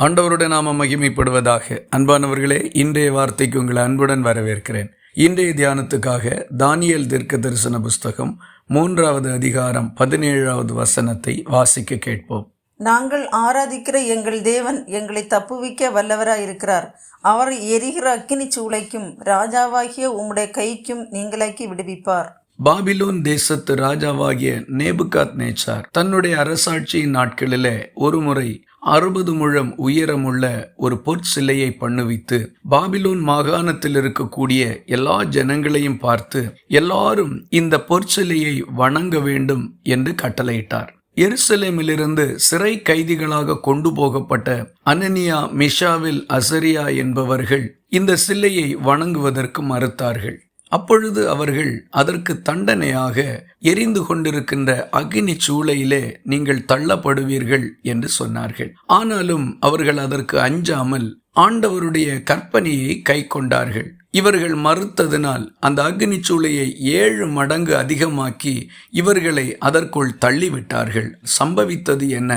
ஆண்டவருடைய நாம மகிமைப்படுவதாக. அன்பானவர்களே, இன்றைய வார்த்தைக்கு உங்களை அன்புடன் வரவேற்கிறேன். இன்றைய தியானத்துக்காக தானியேல் தீர்க்க தரிசன புஸ்தகம் 3வது அதிகாரம் 17வது வசனத்தை வாசிக்க கேட்போம். நாங்கள் ஆராதிக்கிற எங்கள் தேவன் எங்களை தப்புவிக்க வல்லவராயிருக்கிறார். அவர் எரிகிற அக்கினி சூளைக்கும் ராஜாவாகிய உம்முடைய கைக்கும் நீங்களாக்கி விடுவிப்பார். பாபிலோன் தேசத்து ராஜாவாகிய நேபுகாத்நேச்சார் தன்னுடைய அரசாட்சியின் நாட்களிலே ஒருமுறை 60 முழம் உயரமுள்ள ஒரு பொற்சிலையை பண்ணுவித்து பாபிலோன் மாகாணத்தில் இருக்கக்கூடிய எல்லா ஜனங்களையும் பார்த்து எல்லாரும் இந்த பொற்சிலையை வணங்க வேண்டும் என்று கட்டளையிட்டார். எருசலேமிலிருந்து சிறை கைதிகளாக கொண்டு போகப்பட்ட அனனியா, மிஷாவில், அசரியா என்பவர்கள் இந்த சிலையை வணங்குவதற்கு மறுத்தார்கள். அப்பொழுது அவர்கள் அதற்கு தண்டனையாக எரிந்து கொண்டிருக்கின்ற அக்னி சூளையிலே நீங்கள் தள்ளப்படுவீர்கள் என்று சொன்னார்கள். ஆனாலும் அவர்கள் அதற்கு அஞ்சாமல் ஆண்டவருடைய கற்பனையை கை கொண்டார்கள். இவர்கள் மறுத்ததினால் அந்த அக்னி சூளையை 7 மடங்கு அதிகமாக்கி இவர்களை அதற்குள் தள்ளிவிட்டார்கள். சம்பவித்தது என்ன?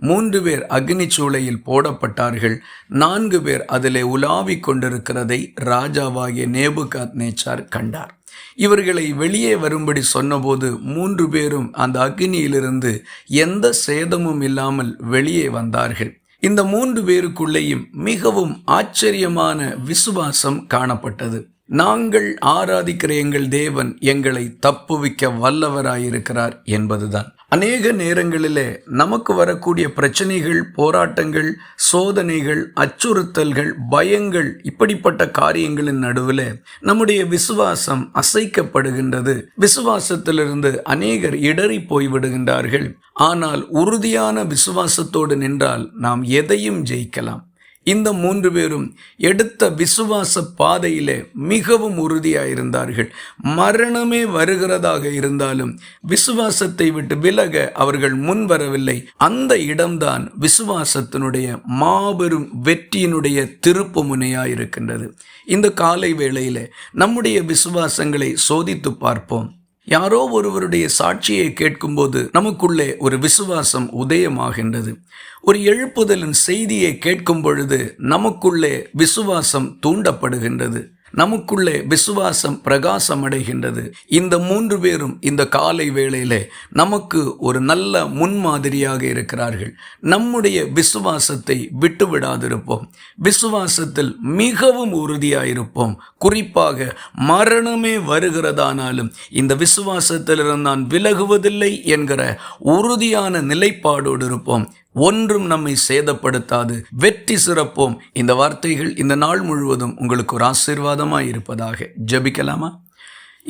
3 பேர் அக்னி சூளையில் போடப்பட்டார்கள். 4 பேர் அதிலே உலாவிக் கொண்டிருக்கிறதை ராஜாவாகிய நேபுகாத்நேச்சார் கண்டார். இவர்களை வெளியே வரும்படி சொன்னபோது 3 பேரும் அந்த அக்னியிலிருந்து எந்த சேதமும் இல்லாமல் வெளியே வந்தார்கள். இந்த 3 பேருக்குள்ளேயும் மிகவும் ஆச்சரியமான விசுவாசம் காணப்பட்டது. நாங்கள் ஆராதிக்கிற எங்கள் தேவன் எங்களை தப்புவிக்க வல்லவராயிருக்கிறார் என்பதுதான். அநேக நேரங்களிலே நமக்கு வரக்கூடிய பிரச்சனைகள், போராட்டங்கள், சோதனைகள், அச்சுறுத்தல்கள், பயங்கள், இப்படிப்பட்ட காரியங்களின் நடுவில் நம்முடைய விசுவாசம் அசைக்கப்படுகின்றது. விசுவாசத்திலிருந்து அநேகர் இடறி போய்விடுகின்றார்கள். ஆனால் உறுதியான விசுவாசத்தோடு நின்றால் நாம் எதையும் ஜெயிக்கலாம். இந்த 3 பேரும் எடுத்த விசுவாச பாதையிலே மிகவும் உறுதியாயிருந்தார்கள். மரணமே வருகிறதாக இருந்தாலும் விசுவாசத்தை விட்டு விலக அவர்கள் முன் வரவில்லை. அந்த இடம்தான் விசுவாசத்தினுடைய மாபெரும் வெற்றியினுடைய திருப்பு முனையாயிருக்கின்றது. இந்த காலை வேளையிலே நம்முடைய விசுவாசங்களை சோதித்து பார்ப்போம். யாரோ ஒருவருடைய சாட்சியை கேட்கும்போது நமக்குள்ளே ஒரு விசுவாசம் உதயமாகின்றது. ஒரு எழுப்புதலின் செய்தியை கேட்கும் பொழுது நமக்குள்ளே விசுவாசம் தூண்டப்படுகின்றது. நமக்குள்ளே விசுவாசம் பிரகாசம் அடைகின்றது. இந்த 3 பேரும் இந்த காலை வேளையிலே நமக்கு ஒரு நல்ல முன்மாதிரியாக இருக்கிறார்கள். நம்முடைய விசுவாசத்தை விட்டுவிடாதிருப்போம். விசுவாசத்தில் மிகவும் உறுதியாயிருப்போம். குறிப்பாக மரணமே வருகிறதானாலும் இந்த விசுவாசத்திலிருந்து நான் விலகுவதில்லை என்கிற உறுதியான நிலைப்பாடோடு இருப்போம். ஒன்றும் நம்மை சேதப்படுத்தாது. வெற்றி சிறப்போம். இந்த வார்த்தைகள் இந்த நாள் முழுவதும் உங்களுக்கு ஒரு ஆசீர்வாதமாய் இருப்பதாக. ஜெபிக்கலாமா?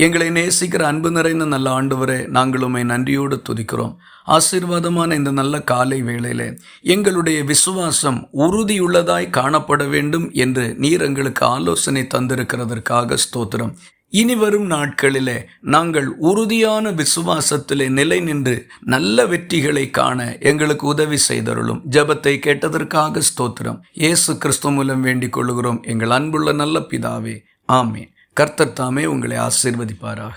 எங்களை நேசிக்கிற அன்பு நிறைந்த நல்ல ஆண்டவரே, நாங்கள் உம்மை நன்றியோடு துதிக்கிறோம். ஆசீர்வாதமான இந்த நல்ல காலை வேளையிலே எங்களுடைய விசுவாசம் உறுதியுள்ளதாய் காணப்பட வேண்டும் என்று நீர் எங்களுக்கு ஆலோசனை தந்திருக்கிறதற்காக ஸ்தோத்திரம். இனி வரும் நாட்களிலே நாங்கள் உறுதியான விசுவாசத்திலே நிலை நின்று நல்ல வெற்றிகளை காண எங்களுக்கு உதவி செய்தருளும். ஜெபத்தை கேட்டதற்காக ஸ்தோத்திரம். இயேசு கிறிஸ்து மூலம் வேண்டிக் கொள்கிறோம் எங்கள் அன்புள்ள நல்ல பிதாவே, ஆமென். கர்த்தர் தாமே உங்களை ஆசீர்வதிப்பாராக.